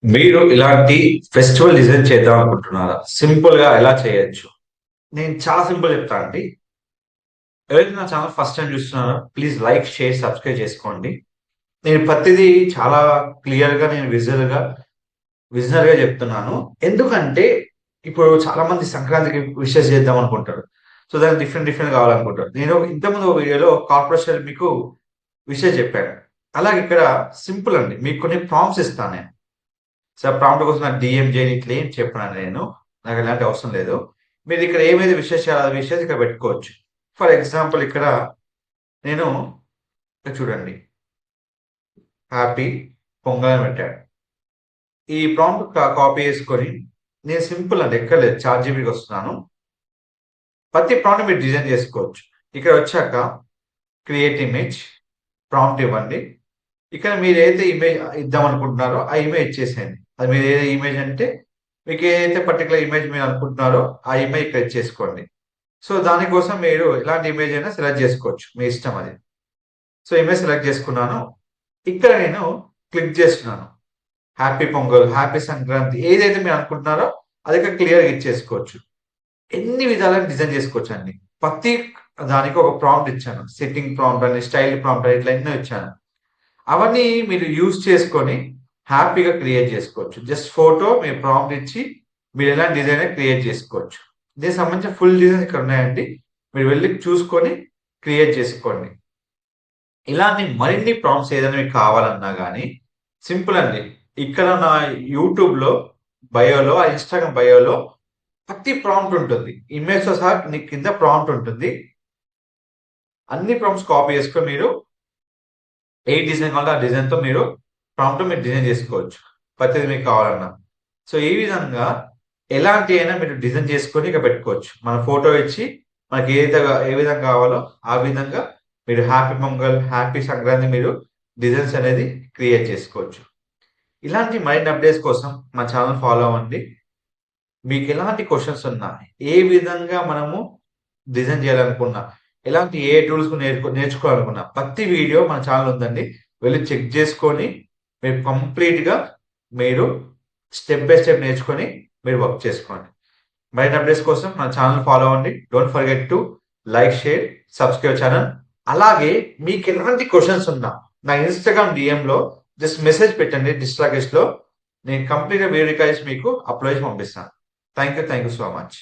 మీరు ఇలాంటి festival design చేద్దాం అనుకుంటున్నారా? సింపుల్ గా ఎలా చేయొచ్చు? నేను చాలా సింపుల్ చెప్తా అండి. ఎవరైతే నా ఛానల్ ఫస్ట్ టైం చూస్తున్నారో ప్లీజ్ లైక్, షేర్, సబ్స్క్రైబ్ చేసుకోండి. నేను ప్రతిదీ చాలా క్లియర్ గా నేను విజనరీ గా చెప్తున్నాను. ఎందుకంటే ఇప్పుడు చాలా మంది సంక్రాంతికి విషెస్ చేద్దాం అనుకుంటారు. సో దానికి డిఫరెంట్ కావాలనుకుంటారు. నేను ఇంతకుముందు ఒక వీడియోలో కార్పొరేషన్ మీకు విషెస్ చెప్పాను. అలాగే ఇక్కడ సింపుల్ అండి. మీకు కొన్ని ప్రాంప్ట్స్ ఇస్తాను నేను. సార్ ప్రాంప్ట్ కోసం నాకు డిఎం చేయని ఇట్లా ఏం చెప్పినాను నేను. నాకు ఎలాంటి అవసరం లేదు. మీరు ఇక్కడ ఏమైతే విశేషాలు ఆ విషయాలు ఇక్కడ పెట్టుకోవచ్చు. ఫర్ ఎగ్జాంపుల్ ఇక్కడ నేను ఇక్కడ చూడండి. హ్యాపీ పొంగల్ అని పెట్టాడు. ఈ ప్రాంప్ట్ కాపీ చేసుకొని నేను సింపుల్ అండి ఎక్కర్లేదు చాట్ జీపీటీకి వస్తున్నాను. ప్రతి ప్రాంప్ట్ మీరు డిజైన్ చేసుకోవచ్చు. ఇక్కడ వచ్చాక క్రియేట్ ఇమేజ్ ప్రాంప్ట్ ఇవ్వండి. ఇక్కడ మీరు ఏదైతే ఇమేజ్ ఇద్దాం అనుకుంటున్నారో ఆ ఇమేజ్ ఇచ్చేసేయండి. అది మీరు ఏదైతే ఇమేజ్ అంటే మీకు ఏదైతే పర్టికులర్ ఇమేజ్ మీరు అనుకుంటున్నారో ఆ ఇమేజ్ ఇక్కడ ఇచ్చేసుకోండి. సో దానికోసం మీరు ఎలాంటి ఇమేజ్ అయినా సెలెక్ట్ చేసుకోవచ్చు. మీ ఇష్టం అది. సో ఇమేజ్ సెలెక్ట్ చేసుకున్నాను. ఇక్కడ నేను క్లిక్ చేస్తున్నాను. హ్యాపీ పొంగల్, హ్యాపీ సంక్రాంతి ఏదైతే మీరు అనుకుంటున్నారో అది ఇక్కడ క్లియర్గా ఇచ్చేసుకోవచ్చు. ఎన్ని విధాలుగా డిజైన్ చేసుకోవచ్చు అండి. ప్రతి దానికి ఒక ప్రాంప్ట్ ఇచ్చాను. సెట్టింగ్ ప్రాంప్ట్ అని, స్టైల్ ప్రాంప్ట్ అని ఇట్లా ఎన్నో ఇచ్చాను. అవన్నీ మీరు యూజ్ చేసుకొని హ్యాపీగా క్రియేట్ చేసుకోవచ్చు. జస్ట్ ఫోటో మీరు ప్రాంప్ట్ ఇచ్చి మీరు ఎలాంటి డిజైన్ క్రియేట్ చేసుకోవచ్చు. దీనికి సంబంధించిన ఫుల్ డిజైన్స్ ఇక్కడ ఉన్నాయండి. మీరు వెళ్ళి చూసుకొని క్రియేట్ చేసుకోండి. ఇలాంటి మరిన్ని ప్రాంప్ట్స్ ఏదైనా మీకు కావాలన్నా కానీ సింపుల్ అండి. ఇక్కడ నా యూట్యూబ్లో బయోలో, ఆ ఇన్స్టాగ్రామ్ బయోలో ప్రతి ప్రాంప్ట్ ఉంటుంది. ఇమేజ్తో సహా కింద ప్రాంప్ట్ ఉంటుంది. అన్ని ప్రాంప్ట్స్ కాపీ చేసుకొని మీరు ఏ డిజైన్ కావాలో ఆ డిజైన్తో మీరు ప్రాంప్ట్ మీరు డిజైన్ చేసుకోవచ్చు. ప్రతిదీ మీకు కావాలన్నా. సో ఈ విధంగా ఎలాంటి అయినా మీరు డిజైన్ చేసుకొని ఇక పెట్టుకోవచ్చు. మన ఫోటో ఇచ్చి మనకి ఏ విధంగా కావాలో ఆ విధంగా మీరు హ్యాపీ పొంగల్, హ్యాపీ సంక్రాంతి మీరు డిజైన్స్ అనేది క్రియేట్ చేసుకోవచ్చు. ఇలాంటి మరిన్ని అప్డేట్స్ కోసం మా ఛానల్ ఫాలో అవ్వండి. మీకు ఎలాంటి క్వశ్చన్స్ ఉన్నా, ఏ విధంగా మనము డిజైన్ చేయాలనుకున్నా, ఎలాంటి ఏ టూల్స్ నేర్చుకోవాలనుకున్నా ప్రతి వీడియో మన ఛానల్ ఉందండి. వెళ్ళి చెక్ చేసుకొని మీరు కంప్లీట్గా మీరు స్టెప్ బై స్టెప్ నేర్చుకొని మీరు వర్క్ చేసుకోండి. మరిన్ని అప్డేట్స్ కోసం మన ఛానల్ ఫాలో అవ్వండి. Don't forget to like, share, subscribe channel. అలాగే మీకు ఎలాంటి క్వశ్చన్స్ ఉన్నా నా ఇన్స్టాగ్రామ్ డిఎంలో జస్ట్ మెసేజ్ పెట్టండి. డిస్ట్రాగేష్ లో నేను కంప్లీట్గా వీడియో మీకు అప్లోడ్ చేసి పంపిస్తాను. Thank you so much.